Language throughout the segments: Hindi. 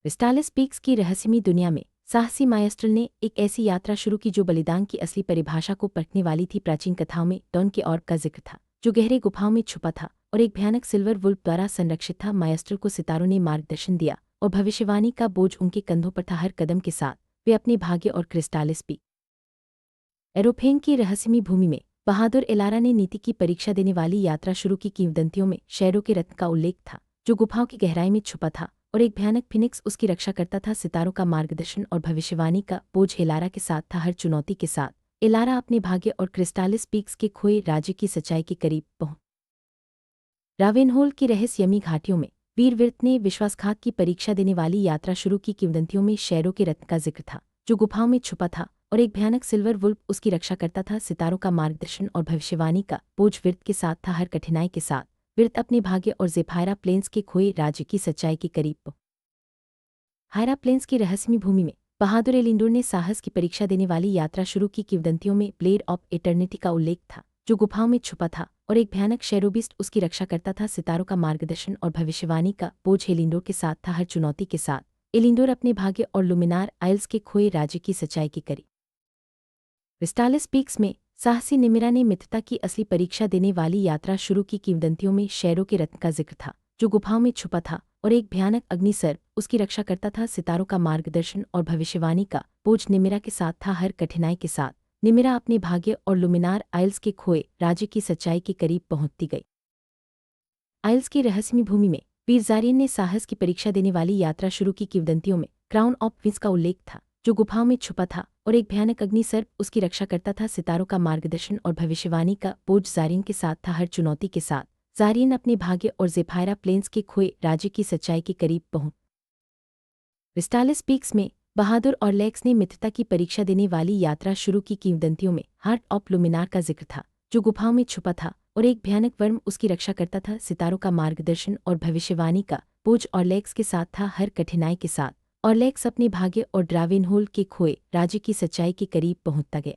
क्रिस्टालिस पीक्स की रहस्यमयी दुनिया में साहसी माएस्ट्रो ने एक ऐसी यात्रा शुरू की जो बलिदान की असली परिभाषा को परखने वाली थी। प्राचीन कथाओं में डॉन के ऑर्ब का जिक्र था, जो गहरे गुफाओं में छुपा था और एक भयानक सिल्वर वुल्फ द्वारा संरक्षित था। माएस्ट्रो को सितारों ने मार्गदर्शन दिया और भविष्यवाणी का बोझ उनके कंधों पर था। हर कदम के साथ वे अपने भाग्य और क्रिस्टालिस पीक एरोफेन की रहस्यमयी भूमि में बहादुर एलारा ने नीति की परीक्षा देने वाली यात्रा शुरू की। किंवदंतियों में शेरों के रत्न का उल्लेख था, जो गुफाओं की गहराई में छुपा था और एक भयानक फिनिक्स उसकी रक्षा करता था। सितारों का मार्गदर्शन और भविष्यवाणी का बोझ एलारा के साथ था। हर चुनौती के साथ एलारा अपने भाग्य और क्रिस्टालिस पीक्स के खोए राज्य की सच्चाई के करीब पहुंच। रावेनहोल की रहस्यमयी घाटियों में वीरविर्त ने विश्वासघात की परीक्षा देने वाली यात्रा शुरू की। किंवदंतियों में शेरों के रत्न का जिक्र था, जो गुफाओं में छुपा था और एक भयानक सिल्वर वुल्फ उसकी रक्षा करता था। सितारों का मार्गदर्शन और भविष्यवाणी का बोझ विर्त के साथ था। हर कठिनाई के साथ विर्त अपने भाग्य और ज़ेफायरा प्लेन्स के खोए राज्य की सच्चाई के करीब। हायरा प्लेन्स की रहस्यमयी भूमि में बहादुर एलिंडोर ने साहस की परीक्षा देने वाली यात्रा शुरू की। किंवदंतियों में ब्लेड ऑफ एटर्निटी का उल्लेख था, जो गुफाओं में छुपा था और एक भयानक शेरोबिस्ट उसकी रक्षा करता था। सितारों का मार्गदर्शन और भविष्यवाणी का बोझ एलिंडोर के साथ था। हर चुनौती के साथ एलिंडोर अपने भाग्य और लुमिनार आइल्स के खोए राज्य की सच्चाई के करीब। क्रिस्टालिस पीक्स में साहसी निमिरा ने मित्रता की असली परीक्षा देने वाली यात्रा शुरू की। किंवदंतियों में शेरों के रत्न का जिक्र था, जो गुफाओं में छुपा था और एक भयानक अग्निसर्प उसकी रक्षा करता था। सितारों का मार्गदर्शन और भविष्यवाणी का बोझ निमिरा के साथ था। हर कठिनाई के साथ निमिरा अपने भाग्य और लुमिनार आइल्स के खोए राज्य की सच्चाई के करीब पहुंचती गई। आइल्स की रहस्यमयी भूमि में वीर ज़ारियन ने साहस की परीक्षा देने वाली यात्रा शुरू की। किंवदंतियों में क्राउन ऑफ विंस का उल्लेख था, जो गुफाओं में छुपा था और एक भयानक अग्निसर्प उसकी रक्षा करता था। सितारों का मार्गदर्शन और भविष्यवाणी का बोझ ज़ारियन के साथ था। हर चुनौती के साथ ज़ारियन अपने भाग्य और ज़ेफायरा प्लेन्स के खोए राज्य की सच्चाई के करीब पहुंच। क्रिस्टालिस पीक्स में बहादुर और लेक्स ने मित्रता की परीक्षा देने वाली यात्रा शुरू की। किंवदंतियों में हार्ट ऑफ लुमिनार का जिक्र था, जो गुफाओं में छुपा था और एक भयानक वर्म उसकी रक्षा करता था। सितारों का मार्गदर्शन और भविष्यवाणी का बोझ और लेक्स के साथ था। हर कठिनाई के साथ और लेक्स अपने भाग्य और ड्रावेनहोल के खोए राज्य की सच्चाई के करीब पहुंचता गया।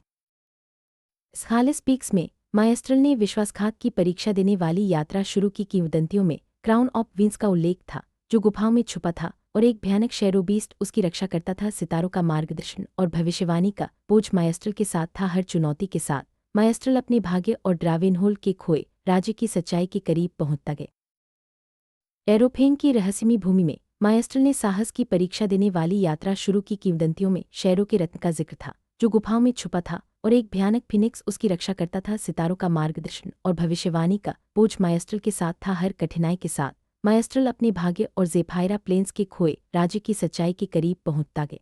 क्रिस्टालिस पीक्स में माएस्ट्रो ने विश्वासघात की परीक्षा देने वाली यात्रा शुरू की। किंवदंतियों में क्राउन ऑफ विंस का उल्लेख था, जो गुफाओं में छुपा था और एक भयानक शेरोबीस्ट उसकी रक्षा करता था। सितारों का मार्गदर्शन और भविष्यवाणी का बोझ माएस्ट्रो के साथ था। हर चुनौती के साथ माएस्ट्रो अपने भाग्य और ड्रावेनहोल के खोए राज्य की सच्चाई के करीब पहुंचता गया। एरोफेन की रहस्यमयी भूमि में माएस्ट्रो ने साहस की परीक्षा देने वाली यात्रा शुरू की। किंवदंतियों में शेरों के रत्न का जिक्र था, जो गुफाओं में छुपा था और एक भयानक फिनिक्स उसकी रक्षा करता था। सितारों का मार्गदर्शन और भविष्यवाणी का बोझ माएस्ट्रो के साथ था। हर कठिनाई के साथ माएस्ट्रो अपने भाग्य और ज़ेफायरा प्लेन्स के खोए राज्य की सच्चाई के करीब पहुंचता गया।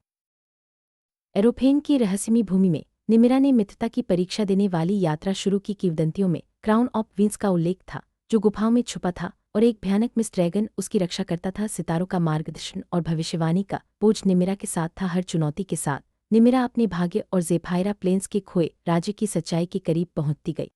एरोफेन की रहस्यमयी भूमि में निमिरा ने मित्रता की परीक्षा देने वाली यात्रा शुरू की। किंवदंतियों में क्राउन ऑफ विंस का उल्लेख था, जो गुफाओं में छुपा था और एक भयानक मिस ड्रैगन उसकी रक्षा करता था। सितारों का मार्गदर्शन और भविष्यवाणी का बोझ निमिरा के साथ था। हर चुनौती के साथ निमिरा अपने भाग्य और ज़ेफायरा प्लेन्स के खोए राज्य की सच्चाई के करीब पहुंचती गई।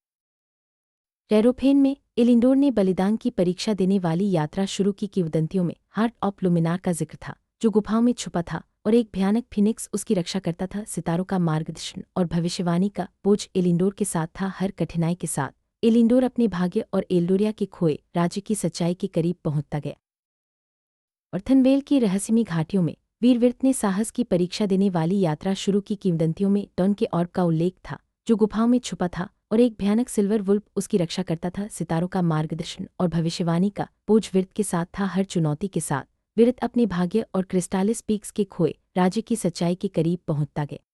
एरोफेन में एलिंडोर ने बलिदान की परीक्षा देने वाली यात्रा शुरू की। किंवदंतियों में हार्ट ऑफ लुमिनार का जिक्र था, जो गुफाओं में छुपा था और एक भयानक फिनिक्स उसकी रक्षा करता था। सितारों का मार्गदर्शन और भविष्यवाणी का बोझ एलिंडोर के साथ था। हर कठिनाई के साथ एलिंडोर अपने भाग्य और एल्डोरिया के खोए राज्य की सच्चाई के करीब पहुंचता गया। ऑर्थनवेल की रहस्यमयी घाटियों में वीरविर्त ने साहस की परीक्षा देने वाली यात्रा शुरू की। किंवदंतियों में डॉन के ऑर्ब का उल्लेख था, जो गुफाओं में छुपा था और एक भयानक सिल्वर वुल्फ उसकी रक्षा करता था। सितारों का मार्गदर्शन और भविष्यवाणी का बोझ विर्त के साथ था। हर चुनौती के साथ विर्त अपने भाग्य और क्रिस्टालिस पीक्स के खोए राज्य की सच्चाई के करीब पहुंचता गया।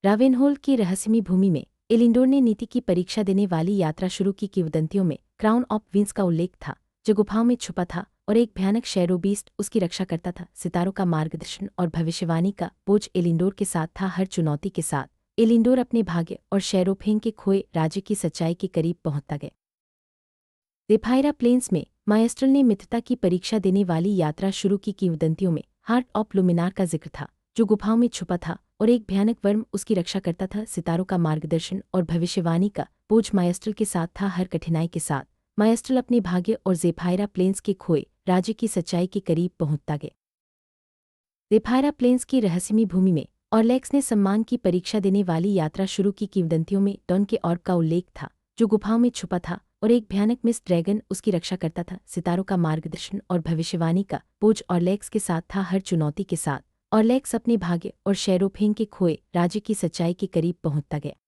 रावेनहोल की रहस्यमयी भूमि में एलिंडोर ने नीति की परीक्षा देने वाली यात्रा शुरू की। किंवदंतियों में क्राउन ऑफ विंस का उल्लेख था, जो गुफाओं में छुपा था और एक भयानक शेरोबीस्ट उसकी रक्षा करता था। सितारों का मार्गदर्शन और भविष्यवाणी का बोझ एलिंडोर के साथ था। हर चुनौती के साथ एलिंडोर अपने भाग्य और शेरोफेन के खोए राज्य की सच्चाई के करीब पहुंचता गया। ज़ेफायरा प्लेन्स में माएस्ट्रो ने मित्रता की परीक्षा देने वाली यात्रा शुरू की। किंवदंतियों में हार्ट ऑफ लुमिनार का जिक्र था, जो गुफाओं में छुपा था और एक भयानक वर्म उसकी रक्षा करता था। सितारों का मार्गदर्शन और भविष्यवाणी का बोझ माएस्ट्रो के साथ था। हर कठिनाई के साथ माएस्ट्रो अपने भाग्य और ज़ेफायरा प्लेन्स के खोए राज्य की सच्चाई के करीब पहुंचता गया। ज़ेफायरा प्लेन्स की रहस्यमयी भूमि में ऑरलेक्स ने सम्मान की परीक्षा देने वाली यात्रा शुरू की। किंवदंतियों में डॉन के ऑर्ब का उल्लेख था, जो गुफाओं में छुपा था और एक भयानक मिस ड्रैगन उसकी रक्षा करता था। सितारों का मार्गदर्शन और भविष्यवाणी का बोझ ऑरलैक्स के साथ था। हर चुनौती के साथ ऑरलैक्स अपने भाग्य और शेरोफेन के खोए राज्य की सच्चाई के करीब पहुंचता गया।